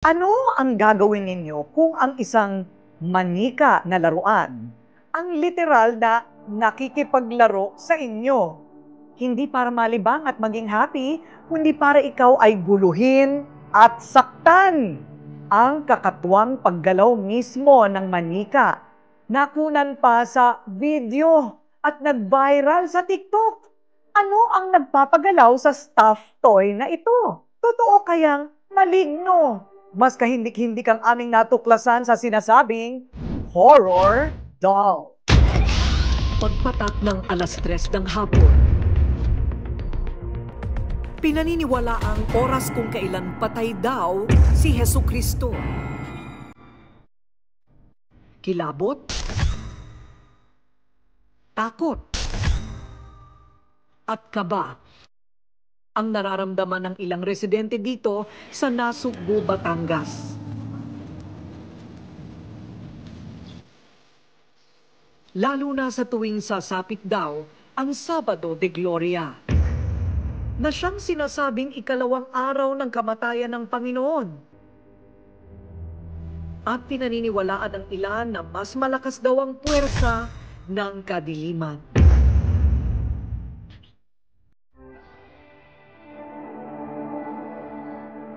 Ano ang gagawin ninyo kung ang isang manika na laruan ang literal na nakikipaglaro sa inyo? Hindi para malibang at maging happy, kundi para ikaw ay guluhin at saktan. Ang kakatuwang paggalaw mismo ng manika, nakunan pa sa video at nag-viral sa TikTok. Ano ang nagpapagalaw sa stuffed toy na ito? Totoo kayang maligno? Mas kahindik-hindik ang aming natuklasan sa sinasabing horror doll. Pagpatak ng 3:00 ng hapon. Pinaniniwala ang oras kung kailan patay daw si Hesukristo. Kilabot, takot, at kaba ang nararamdaman ng ilang residente dito sa Nasugbu, Batangas. Lalo na sa tuwing sasapit daw ang Sabado de Gloria, na siyang sinasabing ikalawang araw ng kamatayan ng Panginoon. At pinaniniwalaan ng ilan na mas malakas daw ang puwersa ng kadiliman.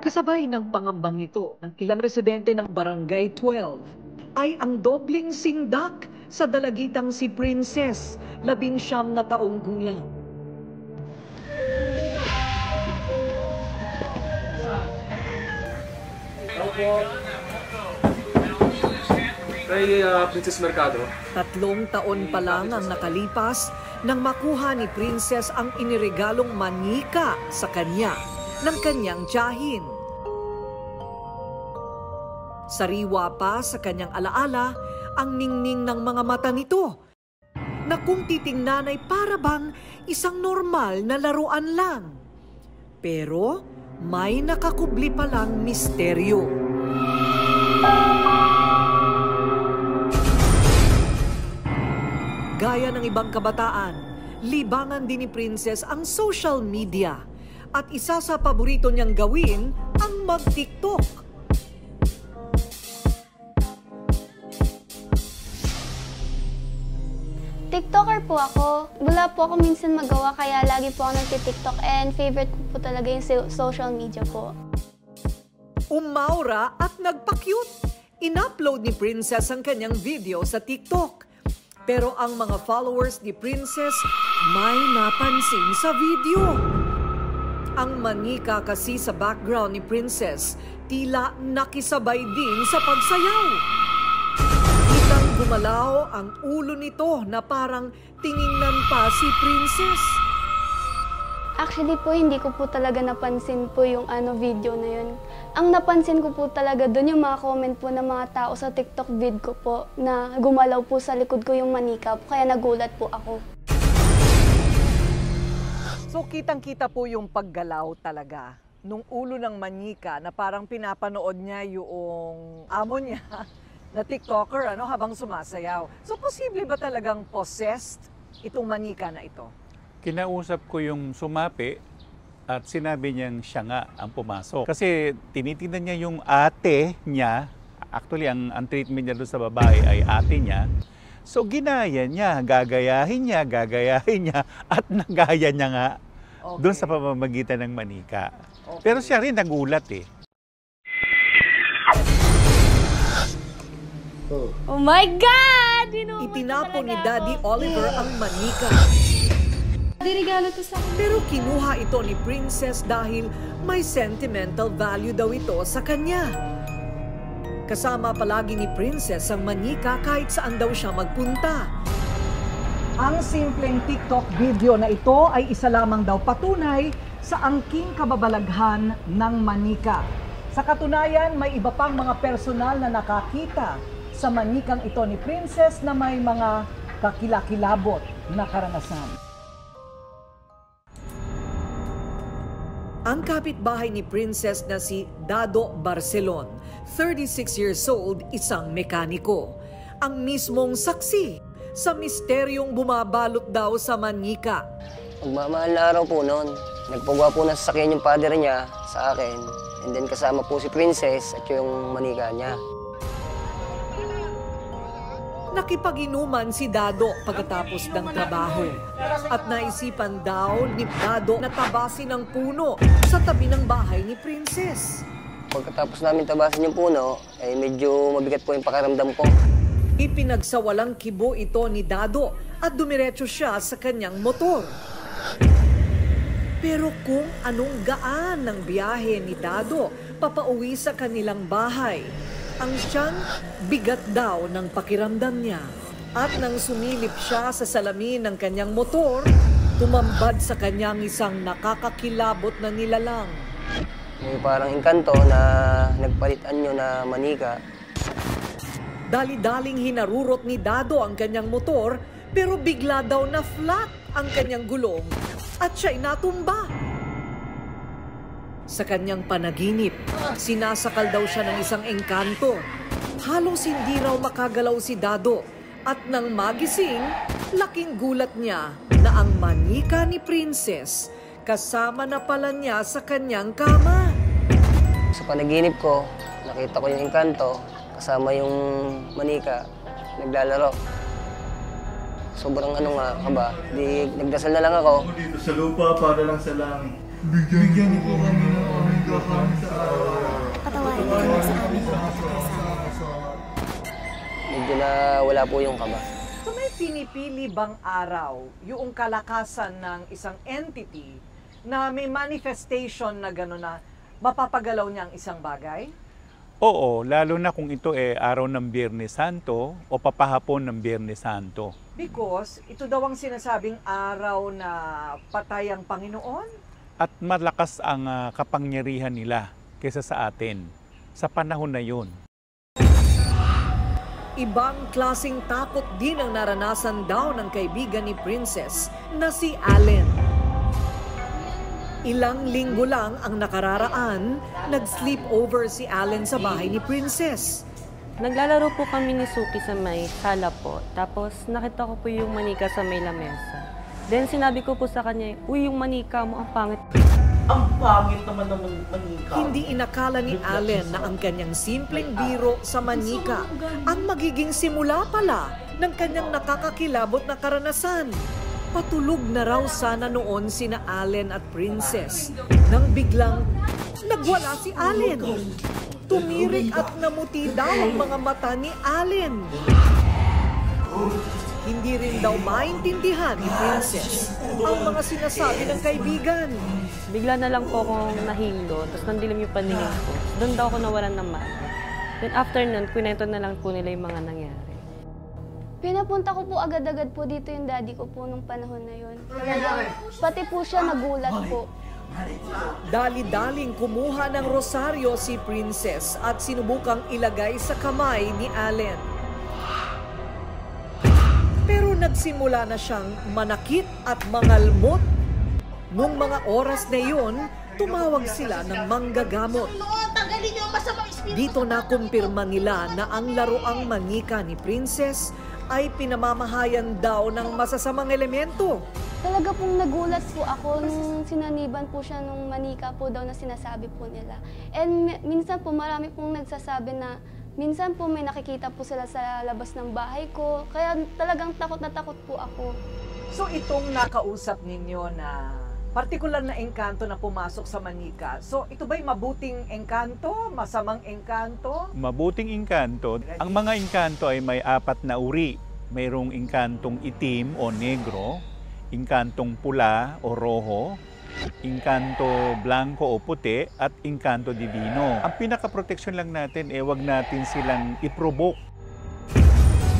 Kasabay ng pangambang ito ng ilang residente ng Barangay 12 ay ang dobling sindak sa dalagitang si Princess, 19 na taong gulang. Opo. Kay Princess Mercado. 3 taon pa lang ang nakalipas nang makuha ni Princess ang iniregalong manika sa kanya ng kanyang tiyahin. Sariwa pa sa kanyang alaala ang ningning ng mga mata nito, na kung titingnan ay para bang isang normal na laruan lang. Pero may nakakubli palang misteryo. Gaya ng ibang kabataan, libangan din ni Princess ang social media, at isa sa paborito niyang gawin ang mag-TikTok. TikToker po ako. Wala po ako minsan magawa kaya lagi po ako nagti-TikTok and favorite ko po talaga yung social media po. Umaura at nagpa-cute. In-upload ni Princess ang kanyang video sa TikTok. Pero ang mga followers ni Princess may napansin sa video. Ang manika kasi sa background ni Princess tila nakisabay din sa pagsayaw. Kitang gumalaw ang ulo nito na parang tiningnan pa si Princess. Actually po, hindi ko po talaga napansin po yung video na yun. Ang napansin ko po talaga doon yung mga comment po ng mga tao sa TikTok vid ko po na gumalaw po sa likod ko yung manika po, kaya nagulat po ako. So kitang-kita po yung paggalaw talaga nung ulo ng manika na parang pinapanood niya yung amo niya na TikToker habang sumasayaw. So posible ba talagang possessed itong manika na ito? Kinausap ko yung sumapi at sinabi niyang siya nga ang pumasok. Kasi tinitingnan niya yung ate niya. Actually, ang treatment niya doon sa babae ay ate niya. So ginaya niya, gagayahin niya at nagaya niya nga doon sa pamamagitan ng manika. Okay. Pero siya rin nagulat eh. Oh my God! Itinapon ni Daddy Oliver ang manika. Regalo to sa akin. Pero kinuha ito ni Princess dahil may sentimental value daw ito sa kanya. Kasama palagi ni Princess ang manika kahit saan daw siya magpunta. Ang simpleng TikTok video na ito ay isa lamang daw patunay sa angking kababalaghan ng manika. Sa katunayan, may iba pang mga personal na nakakita sa manikang ito ni Princess na may mga kakilakilabot na karanasan. Ang kapitbahay ni Princess na si Dado Barcelon, 36 years old, isang mekaniko. Ang mismong saksi sa misteryong bumabalot daw sa manika. Magmamahal na araw po noon. Nagpagawa po ng sasakyan yung father niya sa akin. And then kasama po si Princess at yung manika niya. Nakipag-inuman si Dado pagkatapos ng trabaho at naisipan daw ni Dado na tabasin ang puno sa tabi ng bahay ni Princess. Pagkatapos namin tabasin yung puno, ay medyo mabigat po yung pakiramdam ko. Ipinagsawalang kibo ito ni Dado at dumiretso siya sa kanyang motor. Pero kung anong gaan ng biyahe ni Dado papauwi sa kanilang bahay, ang siyang bigat daw ng pakiramdam niya. At nang sumilip siya sa salamin ng kanyang motor, tumambad sa kanyang isang nakakakilabot na nilalang. May parang engkanto na nagpalitan nyo na manika. Dali-daling hinarurot ni Dado ang kanyang motor, pero bigla daw na flat ang kanyang gulong at siya'y natumba. Sa kanyang panaginip, sinasakal daw siya ng isang engkanto. Halos hindi raw makagalaw si Dado at nang magising, laking gulat niya na ang manika ni Princess kasama na pala niya sa kanyang kama. Sa panaginip ko, nakita ko yung engkanto, kasama yung manika, naglalaro. Sobrang kaba. Di, nagdasal na lang ako. Dito sa lupa para lang sa langit. Bigyan niyo po kami ng aming kakain sa araw. Patawarin niyo kami sa aming Medyo na wala po yung kaba. So may pinipili bang araw yung kalakasan ng isang entity na may manifestation na gano'n na mapapagalaw niya ang isang bagay? Oo, lalo na kung ito araw ng Biyernes Santo o papahapon ng Biyernes Santo. Because ito daw ang sinasabing araw na patay ang Panginoon? At malakas ang kapangyarihan nila kaysa sa atin sa panahon na yun. Ibang klaseng takot din ang naranasan daw ng kaibigan ni Princess na si Allen. Ilang linggo lang ang nakararaan, nag-sleepover si Allen sa bahay ni Princess. Naglalaro po kami ni Suki sa may sala po. Tapos nakita ko po yung manika sa may lamesa. Then sinabi ko po sa kanya, uy, yung manika mo, ang pangit. Ang pangit naman ng manika. Hindi inakala ni Allen na ang kanyang simpleng biro sa manika ang magiging simula pala ng kanyang nakakakilabot na karanasan. Patulog na raw sana noon sina Allen at Princess nang biglang nagwala si Allen. Tumirik at namuti daw ang mga mata ni Allen. Hindi rin daw maintindihan ni Princess ang mga sinasabi ng kaibigan. Bigla na lang po akong nahilo, tapos nandilim yung paningin ko. Doon daw ako nawalan ng mata. Then after nun, kwento na lang po nila yung mga nangyari. Pinapunta ko po agad-agad po dito yung daddy ko po nung panahon na yun. Pati po siya nagulat po. Dali-daling kumuha ng rosaryo si Princess at sinubukang ilagay sa kamay ni Allen. Pero nagsimula na siyang manakit at mangalmot. Nung mga oras na yun, tumawag sila ng manggagamot. Dito na kumpirma nila na ang laruang manika ni Princess ay pinamamahayan daw ng masasamang elemento. Talaga pong nagulat po ako nung sinaniban po siya nung manika po daw na sinasabi po nila. And minsan po marami pong nagsasabi na minsan po may nakikita po sila sa labas ng bahay ko. Kaya talagang takot na takot po ako. So itong nakausap ninyo na partikular na engkanto na pumasok sa manika. So ito ba'y mabuting engkanto? Masamang engkanto? Mabuting engkanto. Ang mga engkanto ay may 4 na uri. Mayroong engkantong itim o negro, engkantong pula o rojo, engkanto blanco o puti, at engkanto divino. Ang pinaka-protection lang natin, wag natin silang i-provoke.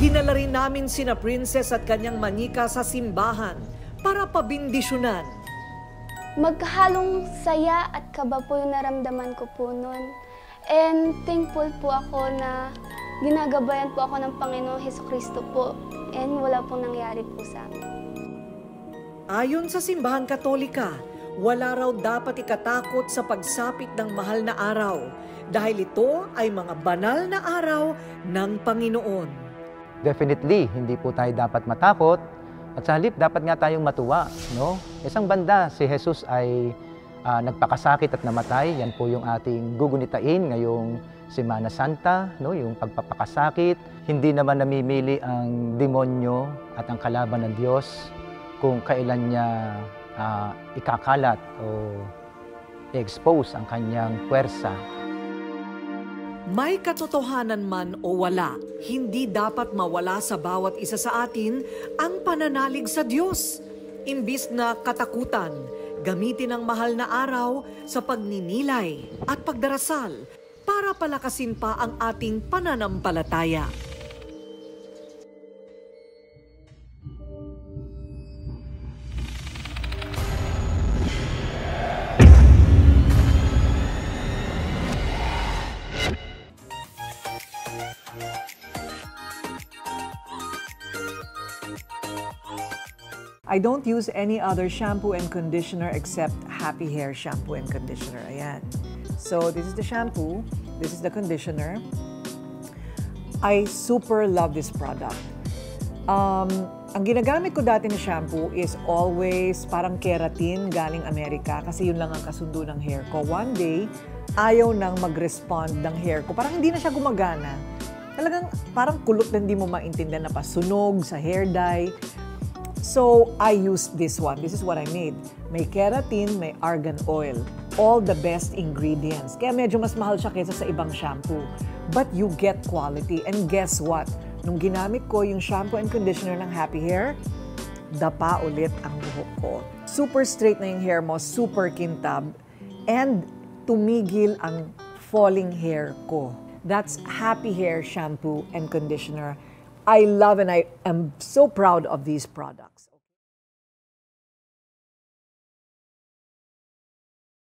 Dinala rin namin sina Princess at kanyang manika sa simbahan para pabindisyonan. Magkahalong saya at kaba po yung naramdaman ko po noon. And thankful po ako na ginagabayan po ako ng Panginoong Hesukristo po. And wala pong nangyari po sa amin. Ayon sa simbahan Katolika, wala raw dapat ikatakot sa pagsapit ng mahal na araw dahil ito ay mga banal na araw ng Panginoon. Definitely, hindi po tayo dapat matakot at sa halip dapat nga tayong matuwa, no? Isang banda, si Jesus ay nagpakasakit at namatay. Yan po yung ating gugunitain ngayong Semana Santa, no? Yung pagpapakasakit. Hindi naman namimili ang demonyo at ang kalaban ng Diyos kung kailan niya ikakalat o i-expose ang kanyang puwersa. May katotohanan man o wala, hindi dapat mawala sa bawat isa sa atin ang pananalig sa Diyos. Imbis na katakutan, gamitin ang mahal na araw sa pagninilay at pagdarasal para palakasin pa ang ating pananampalataya. I don't use any other shampoo and conditioner except Happy Hair shampoo and conditioner. Ayan. So, this is the shampoo. This is the conditioner. I super love this product. Ang ginagamit ko dati na shampoo is always parang keratin galing Amerika kasi yun lang ang kasundo ng hair ko. One day, ayaw nang mag-respond ng hair ko. Parang hindi na siya gumagana. Talagang parang kulot na hindi mo maintindihan na pasunog sa hair dye. So, I used this one. This is what I made. May keratin, may argan oil. All the best ingredients. Kaya medyo mas mahal siya kaysa sa ibang shampoo. But you get quality. And guess what? Nung ginamit ko yung shampoo and conditioner ng Happy Hair, dapa ulit ang buhok ko. Super straight na yung hair mo, super kintab, and tumigil ang falling hair ko. That's Happy Hair shampoo and conditioner. I love and I am so proud of these products.